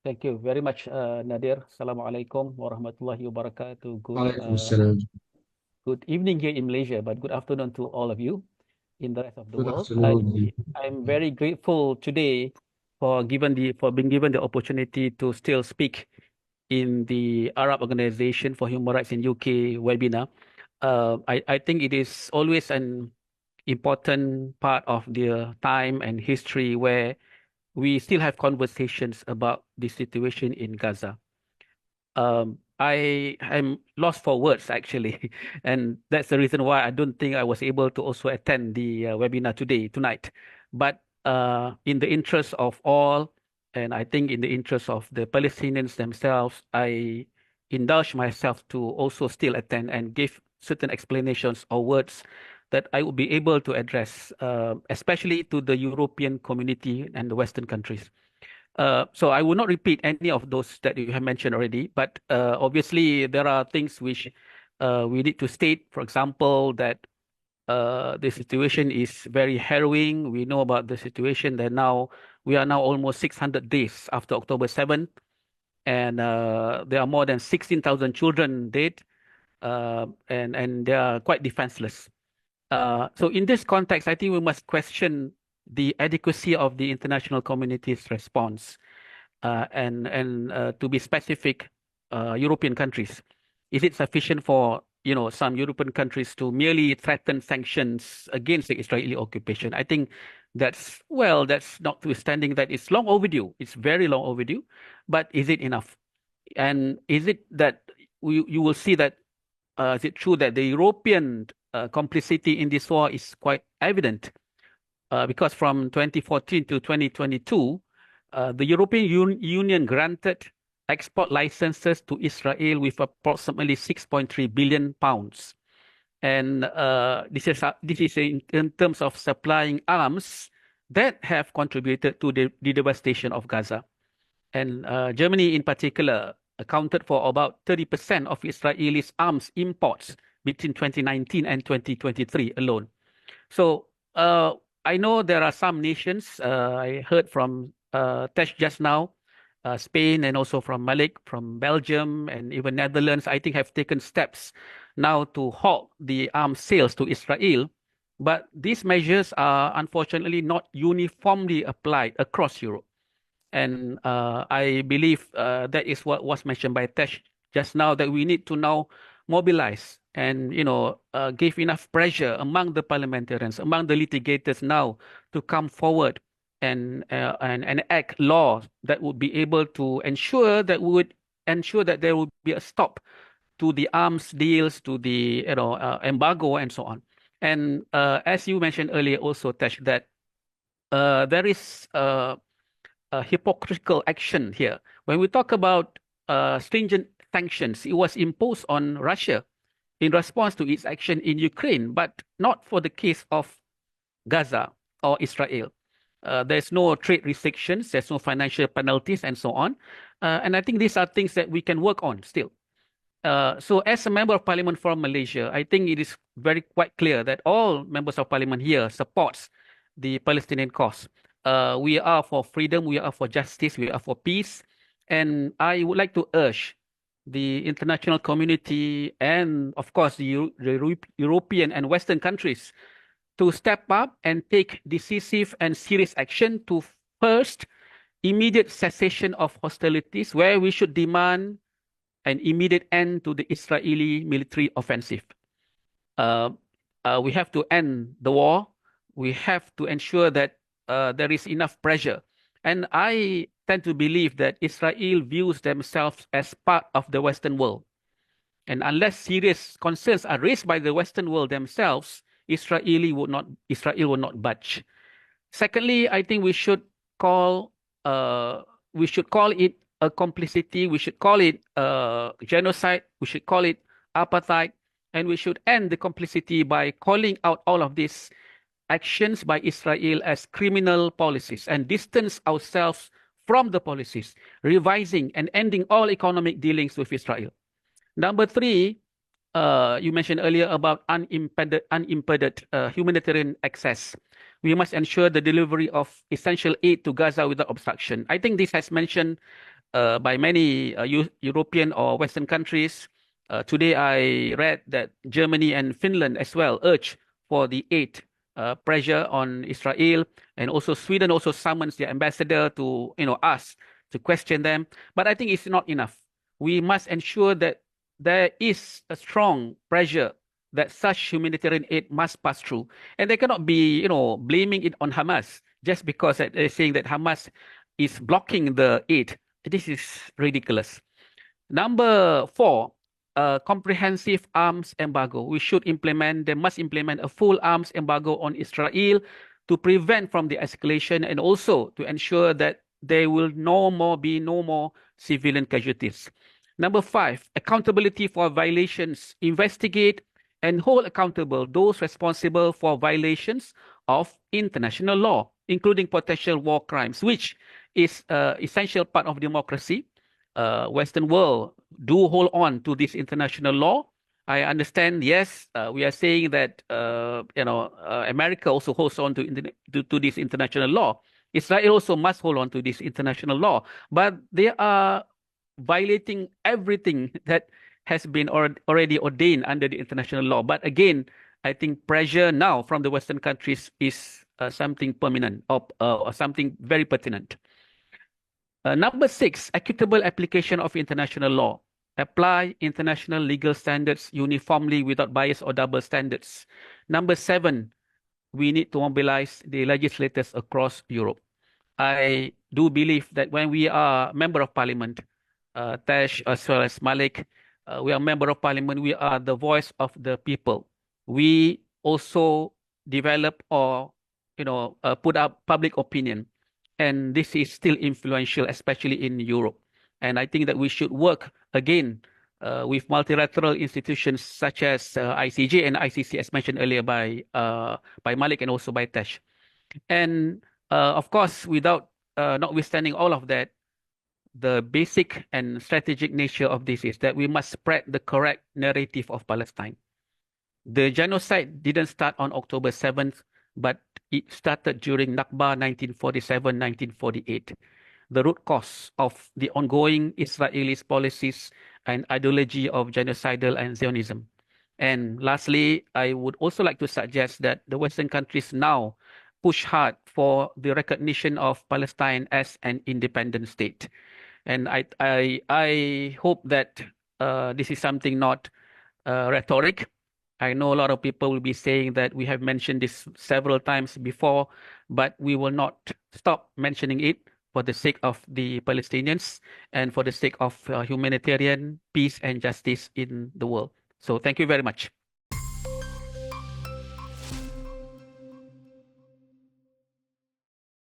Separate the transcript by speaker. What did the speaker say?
Speaker 1: Thank you very much, Nadir. Assalamualaikum warahmatullahi wabarakatuh.
Speaker 2: Waalaikumsalam.
Speaker 1: Good evening here in Malaysia, but good afternoon to all of you in the rest of the
Speaker 2: Good
Speaker 1: world.
Speaker 2: afternoon.
Speaker 1: I'm very grateful today for being given the opportunity to still speak in the Arab Organization for Human Rights in UK webinar. I think it is always an important part of the time and history where we still have conversations about the situation in Gaza. I am lost for words actually, and that's the reason why I don't think I was able to also attend the webinar tonight. But in the interest of all, and I think in the interest of the Palestinians themselves, I indulge myself to also still attend and give certain explanations or words that I would be able to address, especially to the European community and the Western countries. So I will not repeat any of those that you have mentioned already, but obviously there are things which we need to state. For example, that the situation is very harrowing. We know about the situation that now we are now almost 600 days after October 7th, and there are more than 16,000 children dead, and they are quite defenseless. So in this context, I think we must question the adequacy of the international community's response and to be specific, European countries. Is it sufficient for some European countries to merely threaten sanctions against the Israeli occupation? I think that's notwithstanding that it's long overdue. It's very long overdue, but is it enough? And is it that you will see that is it true that the European complicity in this war is quite evident? Because from 2014 to 2022, the European Union granted export licenses to Israel with approximately 6.3 billion pounds. And this is in terms of supplying arms that have contributed to the devastation of Gaza. And Germany in particular accounted for about 30% of Israeli arms imports between 2019 and 2023 alone. So I know there are some nations, I heard from Tesh just now, Spain and also from Malik, from Belgium and even Netherlands, I think have taken steps now to halt the arms sales to Israel. But these measures are unfortunately not uniformly applied across Europe. And I believe that is what was mentioned by Tesh just now, that we need to now mobilize and give enough pressure among the parliamentarians, among the litigators now to come forward and enact laws that would be able to ensure that there would be a stop to the arms deals, to the embargo and so on. And as you mentioned earlier also, Tesh, that there is hypocritical action here. When we talk about stringent sanctions, it was imposed on Russia in response to its action in Ukraine, but not for the case of Gaza or Israel. There's no trade restrictions, there's no financial penalties, and so on. And I think these are things that we can work on still. So as a member of parliament from Malaysia, I think it is quite clear that all members of parliament here supports the Palestinian cause. We are for freedom, we are for justice, we are for peace. And I would like to urge the international community and, of course, the European and Western countries to step up and take decisive and serious action to first, immediate cessation of hostilities, where we should demand an immediate end to the Israeli military offensive. We have to end the war. We have to ensure that there is enough pressure. And I tend to believe that Israel views themselves as part of the Western world. And unless serious concerns are raised by the Western world themselves, Israel will not budge. Secondly, I think we should call it a complicity. We should call it genocide. We should call it apartheid, and we should end the complicity by calling out all of these actions by Israel as criminal policies and distance ourselves from the policies, revising and ending all economic dealings with Israel. Number three, you mentioned earlier about unimpeded humanitarian access. We must ensure the delivery of essential aid to Gaza without obstruction. I think this has mentioned by many European or Western countries. Today, I read that Germany and Finland as well urge for the aid pressure on Israel, and also Sweden also summons their ambassador to ask to question them. But I think it's not enough. We must ensure that there is a strong pressure that such humanitarian aid must pass through, and they cannot be blaming it on Hamas just because they're saying that Hamas is blocking the aid. This is ridiculous. Number four, a comprehensive arms embargo. They must implement a full arms embargo on Israel to prevent from the escalation, and also to ensure that there will be no more civilian casualties. Number five, accountability for violations. Investigate and hold accountable those responsible for violations of international law, including potential war crimes, which is an essential part of democracy. Western world do hold on to this international law. I understand, yes, we are saying that America also holds on to this international law. Israel also must hold on to this international law, but they are violating everything that has been already ordained under the international law. But again, I think pressure now from the Western countries is something permanent or something very pertinent. Number six, equitable application of international law. Apply international legal standards uniformly without bias or double standards. Number seven, we need to mobilize the legislators across Europe. I do believe that when we are member of parliament, Tash as well as Malik, we are member of parliament, we are the voice of the people. We also develop or put up public opinion, and this is still influential, especially in Europe. And I think that we should work again with multilateral institutions such as ICJ and ICC, as mentioned earlier by Malik and also by Tash. And of course, notwithstanding all of that, the basic and strategic nature of this is that we must spread the correct narrative of Palestine. The genocide didn't start on October 7th, but it started during Nakba 1947-1948. The root cause of the ongoing Israeli policies and ideology of genocidal and Zionism. And lastly, I would also like to suggest that the Western countries now push hard for the recognition of Palestine as an independent state. And I hope that this is something not rhetoric. I know a lot of people will be saying that we have mentioned this several times before, but we will not stop mentioning it for the sake of the Palestinians and for the sake of humanitarian peace and justice in the world. So thank you very much.